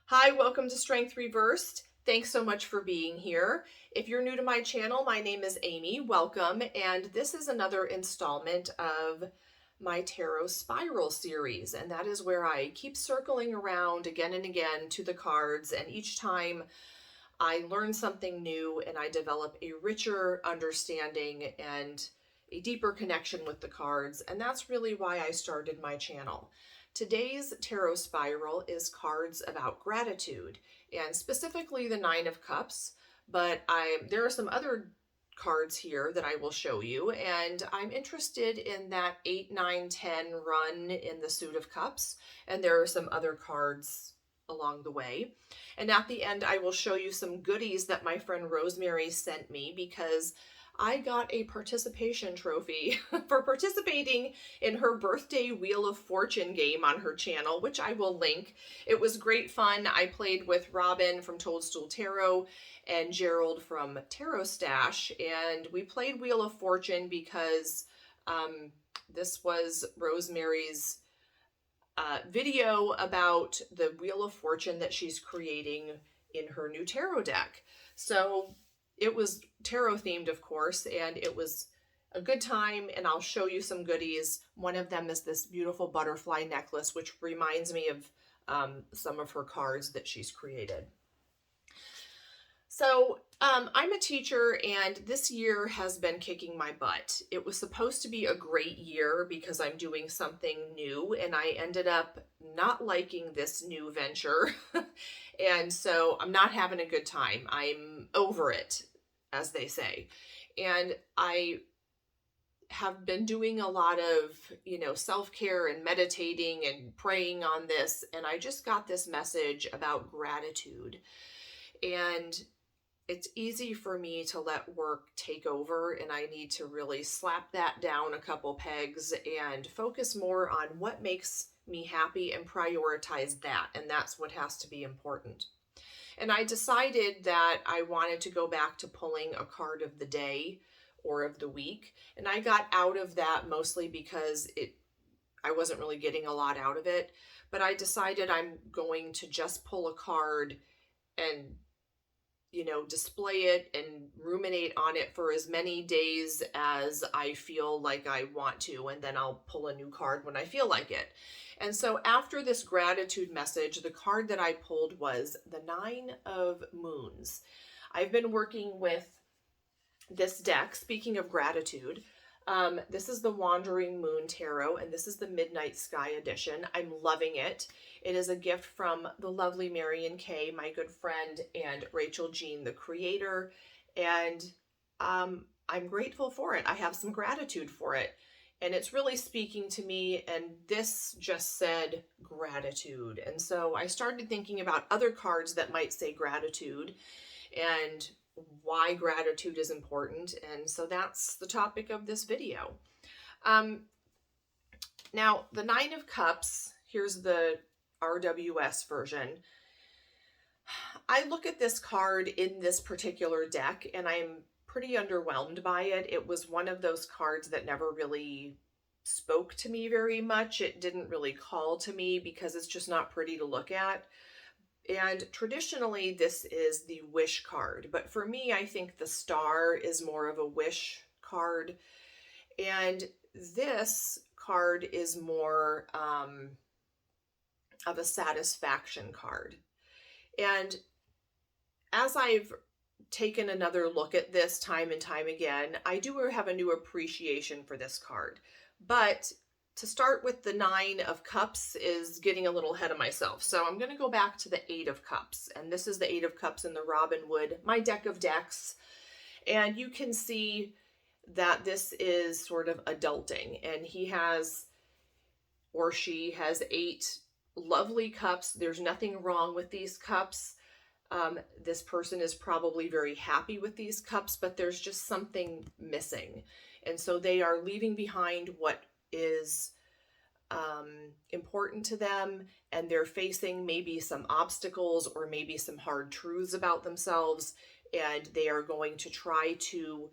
Hi, welcome to Strength Reversed. Thanks so much for being here. If you're new to my channel, my name is Amy. Welcome. And this is another installment of my tarot spiral series. And that is where I keep circling around again and again to the cards. And each time I learn something new and I develop a richer understanding and a deeper connection with the cards. And that's really why I started my channel. Today's tarot spiral is cards about gratitude, and specifically the Nine of Cups, but there are some other cards here that I will show you, and I'm interested in that 8, 9, 10 run in the Suit of Cups, and there are some other cards along the way. And at the end, I will show you some goodies that my friend Rosemary sent me because I got a participation trophy for participating in her birthday Wheel of Fortune game on her channel, which I will link. It was great fun. I played with Robin from Toadstool Tarot and Gerald from Tarot Stash, and we played Wheel of Fortune because this was Rosemary's video about the Wheel of Fortune that she's creating in her new tarot deck. So it was tarot themed, of course, and it was a good time, and I'll show you some goodies. One of them is this beautiful butterfly necklace, which reminds me of some of her cards that she's created. So I'm a teacher, and this year has been kicking my butt. It was supposed to be a great year because I'm doing something new, and I ended up not liking this new venture. And so I'm not having a good time. I'm over it, as they say. And I have been doing a lot of, self-care and meditating and praying on this. And I just got this message about gratitude. And it's easy for me to let work take over, and I need to really slap that down a couple pegs and focus more on what makes me happy and prioritize that. And that's what has to be important. And I decided that I wanted to go back to pulling a card of the day or of the week. And I got out of that mostly because I wasn't really getting a lot out of it. But I decided I'm going to just pull a card and display it and ruminate on it for as many days as I feel like I want to, and then I'll pull a new card when I feel like it. And so after this gratitude message, the card that I pulled was the Nine of Moons. I've been working with this deck, speaking of gratitude. This is the Wandering Moon Tarot, and this is the Midnight Sky edition. I'm loving it. It is a gift from the lovely Marion Kay, my good friend, and Rachel Jean, the creator, and I'm grateful for it. I have some gratitude for it, and it's really speaking to me, and this just said gratitude. And so I started thinking about other cards that might say gratitude, and why gratitude is important. And so that's the topic of this video. Now, the Nine of Cups, here's the RWS version. I look at this card in this particular deck and I'm pretty underwhelmed by it. It was one of those cards that never really spoke to me very much. It didn't really call to me because it's just not pretty to look at. And traditionally, this is the wish card. But for me, I think the star is more of a wish card. And this card is more of a satisfaction card. And as I've taken another look at this time and time again, I do have a new appreciation for this card. But to start with the Nine of Cups is getting a little ahead of myself. So I'm going to go back to the Eight of Cups. And this is the Eight of Cups in the Robin Wood, my deck of decks. And you can see that this is sort of adulting. And he has, or she has, 8 lovely cups. There's nothing wrong with these cups. This person is probably very happy with these cups, but there's just something missing. And so they are leaving behind what is important to them, and they're facing maybe some obstacles or maybe some hard truths about themselves, and they are going to try to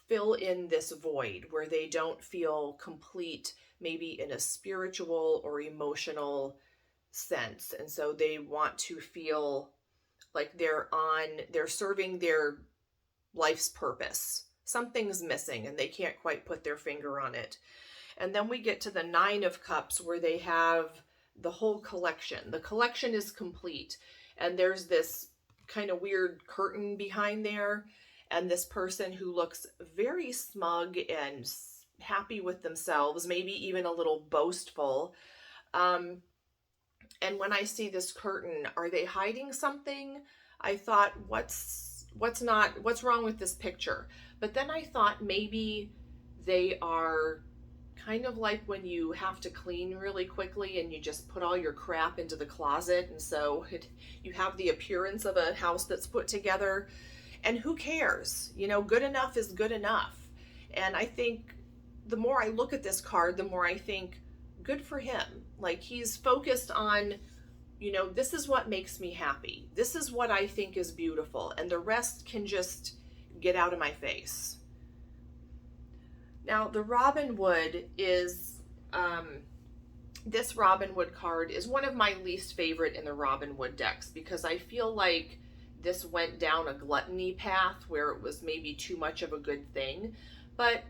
fill in this void where they don't feel complete, maybe in a spiritual or emotional sense. And so they want to feel like they're serving their life's purpose. Something's missing and they can't quite put their finger on it. And then we get to the Nine of Cups, where they have the whole collection. The collection is complete. And there's this kind of weird curtain behind there. And this person who looks very smug and happy with themselves, maybe even a little boastful. And when I see this curtain, are they hiding something? I thought, what's wrong with this picture? But then I thought maybe they are kind of like when you have to clean really quickly and you just put all your crap into the closet, and so you have the appearance of a house that's put together. And who cares? You know, good enough is good enough. And I think the more I look at this card, the more I think, good for him. Like, he's focused on, you know, this is what makes me happy. This is what I think is beautiful. And the rest can just get out of my face. Now, the Robin Wood is, this Robin Wood card is one of my least favorite in the Robin Wood decks, because I feel like this went down a gluttony path where it was maybe too much of a good thing. But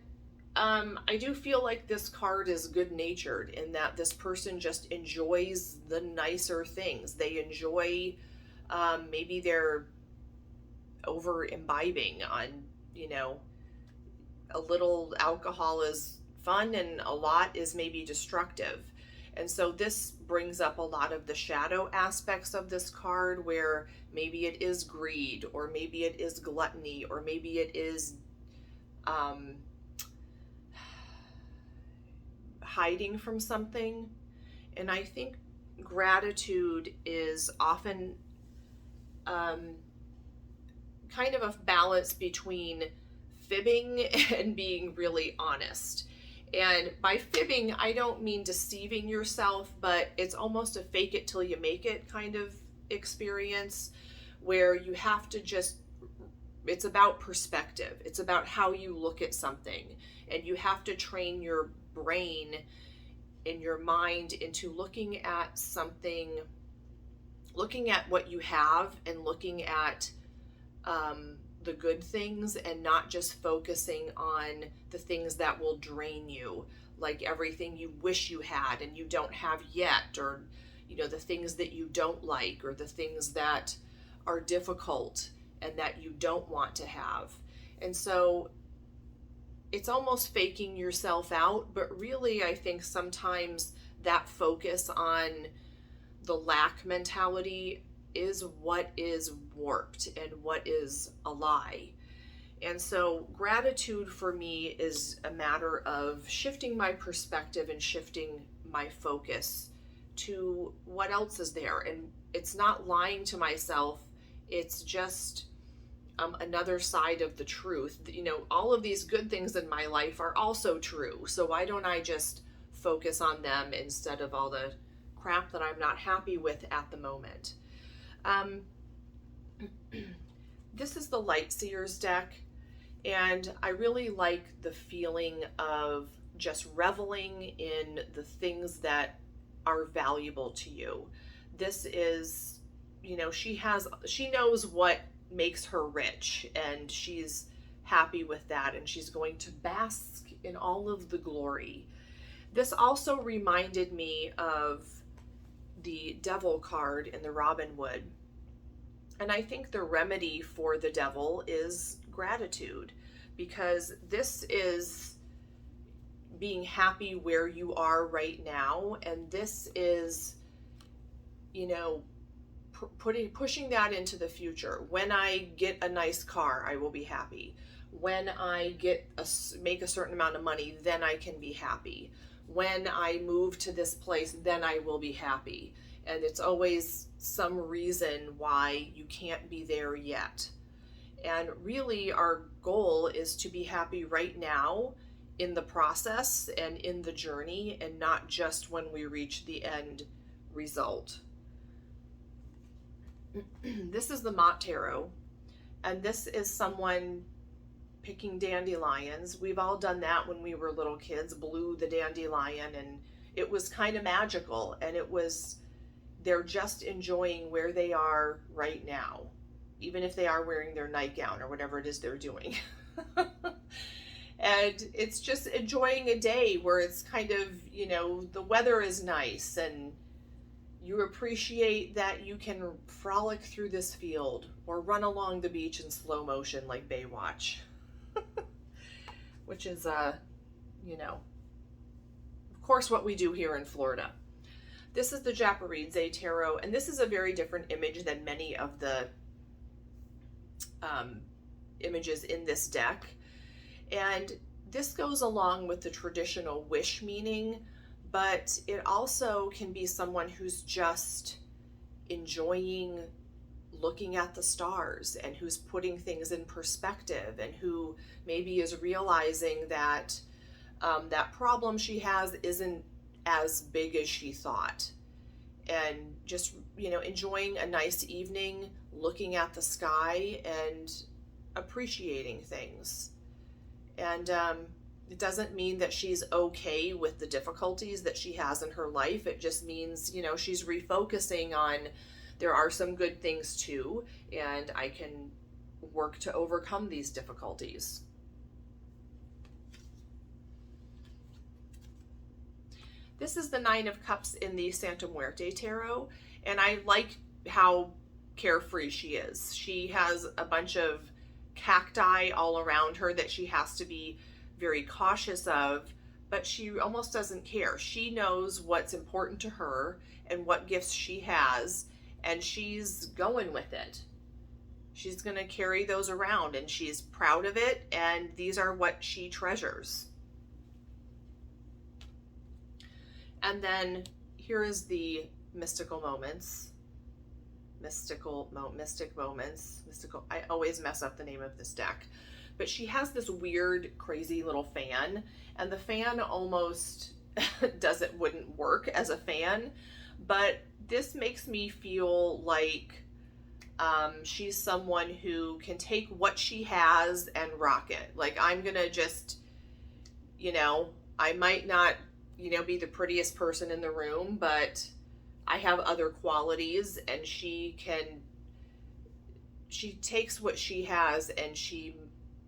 I do feel like this card is good-natured in that this person just enjoys the nicer things. They enjoy, maybe they're over imbibing on, you know, a little alcohol is fun and a lot is maybe destructive. And so this brings up a lot of the shadow aspects of this card, where maybe it is greed, or maybe it is gluttony, or maybe it is hiding from something. And I think gratitude is often kind of a balance between fibbing and being really honest. And by fibbing, I don't mean deceiving yourself, but it's almost a fake it till you make it kind of experience, where you have to just, it's about perspective. It's about how you look at something, and you have to train your brain in your mind into looking at something, looking at what you have and looking at the good things, and not just focusing on the things that will drain you, like everything you wish you had and you don't have yet, or, you know, the things that you don't like, or the things that are difficult and that you don't want to have. And so it's almost faking yourself out, but really I think sometimes that focus on the lack mentality is what is warped and what is a lie. And so gratitude for me is a matter of shifting my perspective and shifting my focus to what else is there. And it's not lying to myself, it's just another side of the truth. You know, all of these good things in my life are also true. So why don't I just focus on them instead of all the crap that I'm not happy with at the moment? This is the Light Seers deck, and I really like the feeling of just reveling in the things that are valuable to you. This is, you know, she knows what makes her rich, and she's happy with that, and she's going to bask in all of the glory. This also reminded me of the Devil card in the Robin Wood. And I think the remedy for the Devil is gratitude, because this is being happy where you are right now. And this is, you know, pushing that into the future. When I get a nice car, I will be happy. When I make a certain amount of money, then I can be happy. When I move to this place, then I will be happy. And it's always some reason why you can't be there yet. And really our goal is to be happy right now in the process and in the journey, and not just when we reach the end result. This is the Maat Tarot, and this is someone picking dandelions. We've all done that when we were little kids, blew the dandelion, and it was kind of magical, and it was they're just enjoying where they are right now, even if they are wearing their nightgown or whatever it is they're doing. And it's just enjoying a day where it's kind of, you know, the weather is nice and you appreciate that you can frolic through this field or run along the beach in slow motion like Baywatch. Which is, you know, of course, what we do here in Florida. This is the Japaridze Tarot, and this is a very different image than many of the images in this deck. And this goes along with the traditional wish meaning, but it also can be someone who's just enjoying looking at the stars and who's putting things in perspective and who maybe is realizing that that problem she has isn't as big as she thought, and just, you know, enjoying a nice evening, looking at the sky and appreciating things. And it doesn't mean that she's okay with the difficulties that she has in her life. It just means, you know, she's refocusing on there are some good things too, and I can work to overcome these difficulties. This is the Nine of Cups in the Santa Muerte Tarot, and I like how carefree she is. She has a bunch of cacti all around her that she has to be very cautious of, but she almost doesn't care. She knows what's important to her and what gifts she has, and she's going with it. She's going to carry those around, and she's proud of it, and these are what she treasures. And then here is the mystical moments. Mystic moments. I always mess up the name of this deck. But she has this weird, crazy little fan, and the fan almost wouldn't work as a fan, but this makes me feel like she's someone who can take what she has and rock it. Like, I'm gonna just, you know, I might not, you know, be the prettiest person in the room, but I have other qualities, and she takes what she has and she,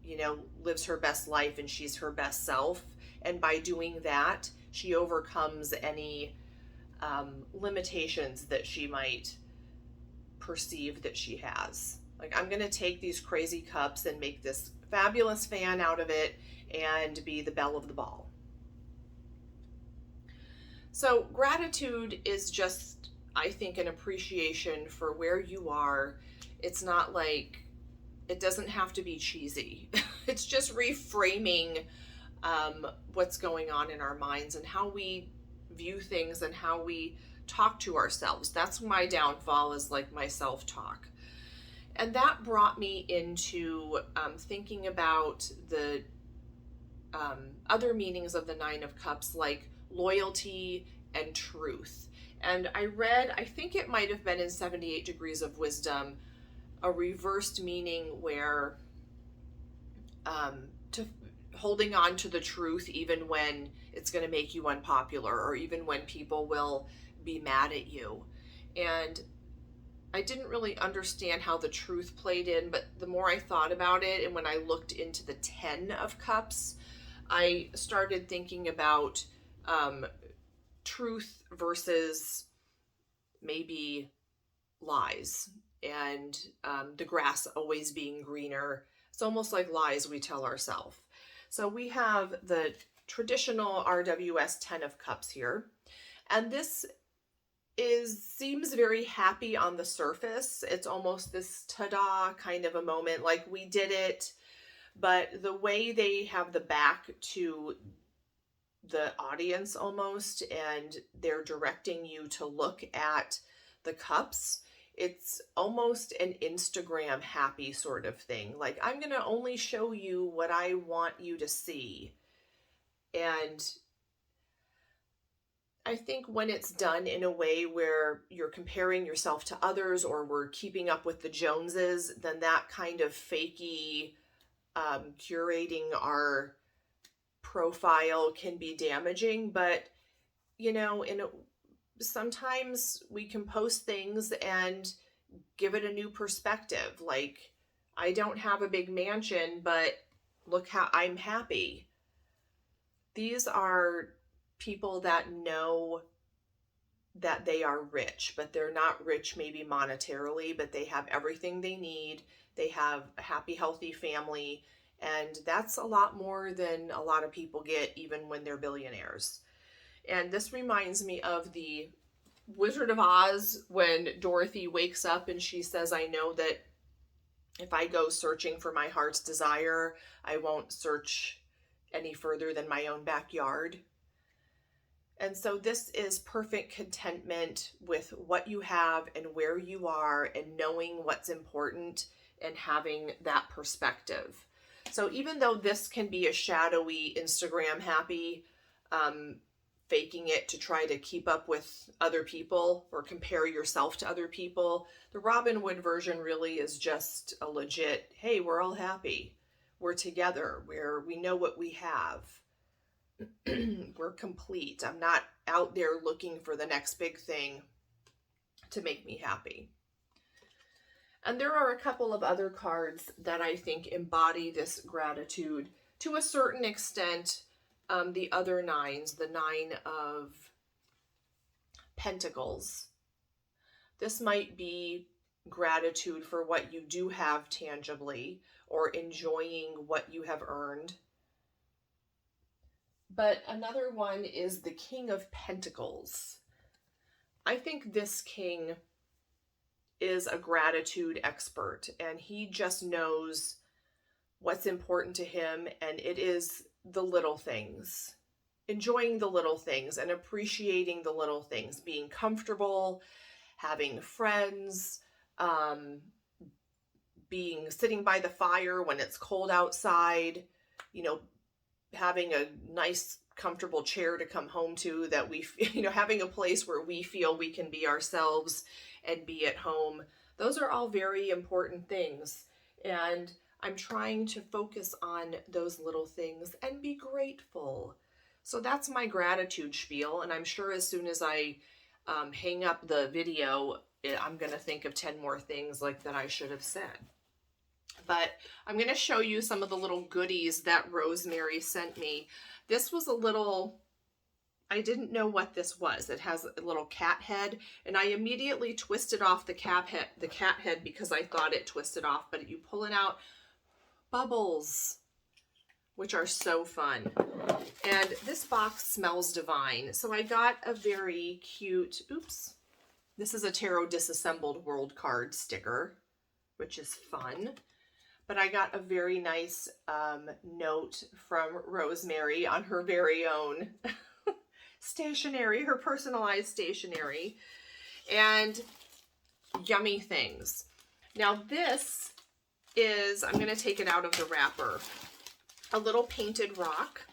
you know, lives her best life, and she's her best self. And by doing that, she overcomes any limitations that she might perceive that she has. Like, I'm going to take these crazy cups and make this fabulous fan out of it and be the belle of the ball. So gratitude is just, I think, an appreciation for where you are. It's not like, it doesn't have to be cheesy. It's just reframing what's going on in our minds and how we view things and how we talk to ourselves. That's my downfall, is like my self-talk. And that brought me into thinking about the other meanings of the Nine of Cups, like loyalty and truth. And I read, I think it might have been in 78 Degrees of Wisdom, a reversed meaning where holding on to the truth even when it's going to make you unpopular, or even when people will be mad at you. And I didn't really understand how the truth played in, but the more I thought about it, and when I looked into the 10 of Cups, I started thinking about truth versus maybe lies, and the grass always being greener. It's almost like lies we tell ourselves. So we have the traditional RWS 10 of Cups here, and this seems very happy on the surface. It's almost this ta-da kind of a moment, like we did it. But the way they have the back to the audience almost, and they're directing you to look at the cups, it's almost an Instagram happy sort of thing. Like, I'm going to only show you what I want you to see. And I think when it's done in a way where you're comparing yourself to others, or we're keeping up with the Joneses, then that kind of fakey curating our profile can be damaging. But, you know, sometimes we can post things and give it a new perspective. Like, I don't have a big mansion, but look how I'm happy. These are people that know that they are rich, but they're not rich maybe monetarily, but they have everything they need. They have a happy, healthy family, and that's a lot more than a lot of people get even when they're billionaires. And this reminds me of the Wizard of Oz when Dorothy wakes up and she says, I know that if I go searching for my heart's desire, I won't search any further than my own backyard. And so this is perfect contentment with what you have and where you are, and knowing what's important and having that perspective. So even though this can be a shadowy Instagram happy, faking it to try to keep up with other people or compare yourself to other people, the Robin Hood version really is just a legit, hey, we're all happy. We're together, we know what we have. We're complete. I'm not out there looking for the next big thing to make me happy. And there are a couple of other cards that I think embody this gratitude to a certain extent. The other nines, the Nine of Pentacles. This might be gratitude for what you do have tangibly, or enjoying what you have earned. But another one is the King of Pentacles. I think this king is a gratitude expert, and he just knows what's important to him, and it is the little things. Enjoying the little things and appreciating the little things. Being comfortable, having friends, sitting by the fire when it's cold outside, having a nice comfortable chair to come home to, that we, having a place where we feel we can be ourselves and be at home. Those are all very important things. And I'm trying to focus on those little things and be grateful. So that's my gratitude spiel. And I'm sure as soon as I hang up the video, I'm going to think of 10 more things like that I should have said. But I'm going to show you some of the little goodies that Rosemary sent me. This was a little, I didn't know what this was. It has a little cat head, and I immediately twisted off the cat head because I thought it twisted off, but you pull it out, bubbles, which are so fun. And this box smells divine. So I got a very cute, this is a Tarot Disassembled World card sticker, which is fun. But I got a very nice note from Rosemary on her very own stationery, her personalized stationery, and yummy things. Now this is, I'm going to take it out of the wrapper, a little painted rock.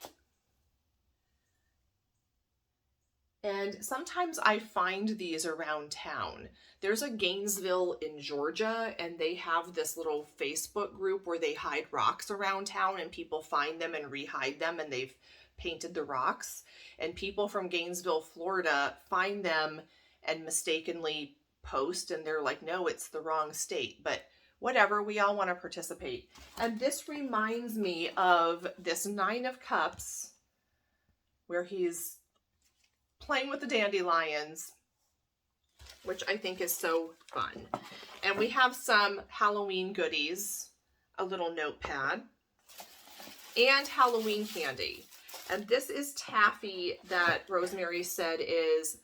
And sometimes I find these around town. There's a Gainesville in Georgia, and they have this little Facebook group where they hide rocks around town, and people find them and rehide them, and they've painted the rocks. And people from Gainesville, Florida find them and mistakenly post, and they're like, no, it's the wrong state. But whatever, we all want to participate. And this reminds me of this Nine of Cups, where he's playing with the dandelions, which I think is so fun. And we have some Halloween goodies, a little notepad, and Halloween candy. And this is taffy that Rosemary said is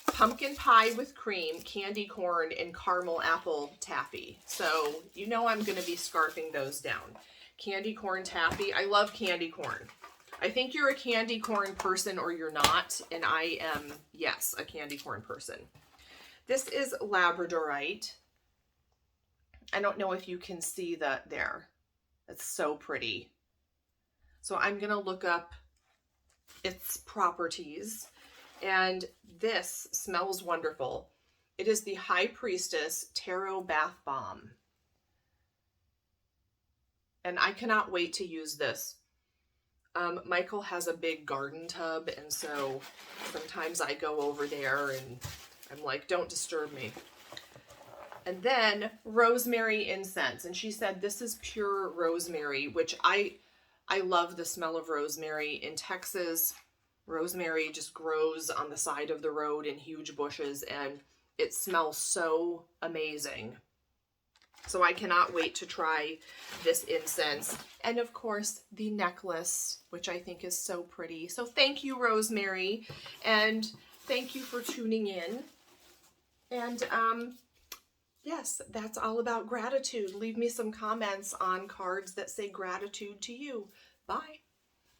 pumpkin pie with cream, candy corn, and caramel apple taffy. So you know I'm going to be scarfing those down. Candy corn taffy. I love candy corn. I think you're a candy corn person or you're not, and I am, yes, a candy corn person. This is Labradorite. I don't know if you can see that there. It's so pretty. So I'm going to look up its properties, and this smells wonderful. It is the High Priestess Tarot Bath Bomb. And I cannot wait to use this. Michael has a big garden tub, and so sometimes I go over there and I'm like, don't disturb me. And then rosemary incense. And she said, this is pure rosemary, which I love the smell of rosemary. In Texas, rosemary just grows on the side of the road in huge bushes, and it smells so amazing. So I cannot wait to try this incense. And of course, the necklace, which I think is so pretty. So thank you, Rosemary. And thank you for tuning in. And yes, that's all about gratitude. Leave me some comments on cards that say gratitude to you. Bye.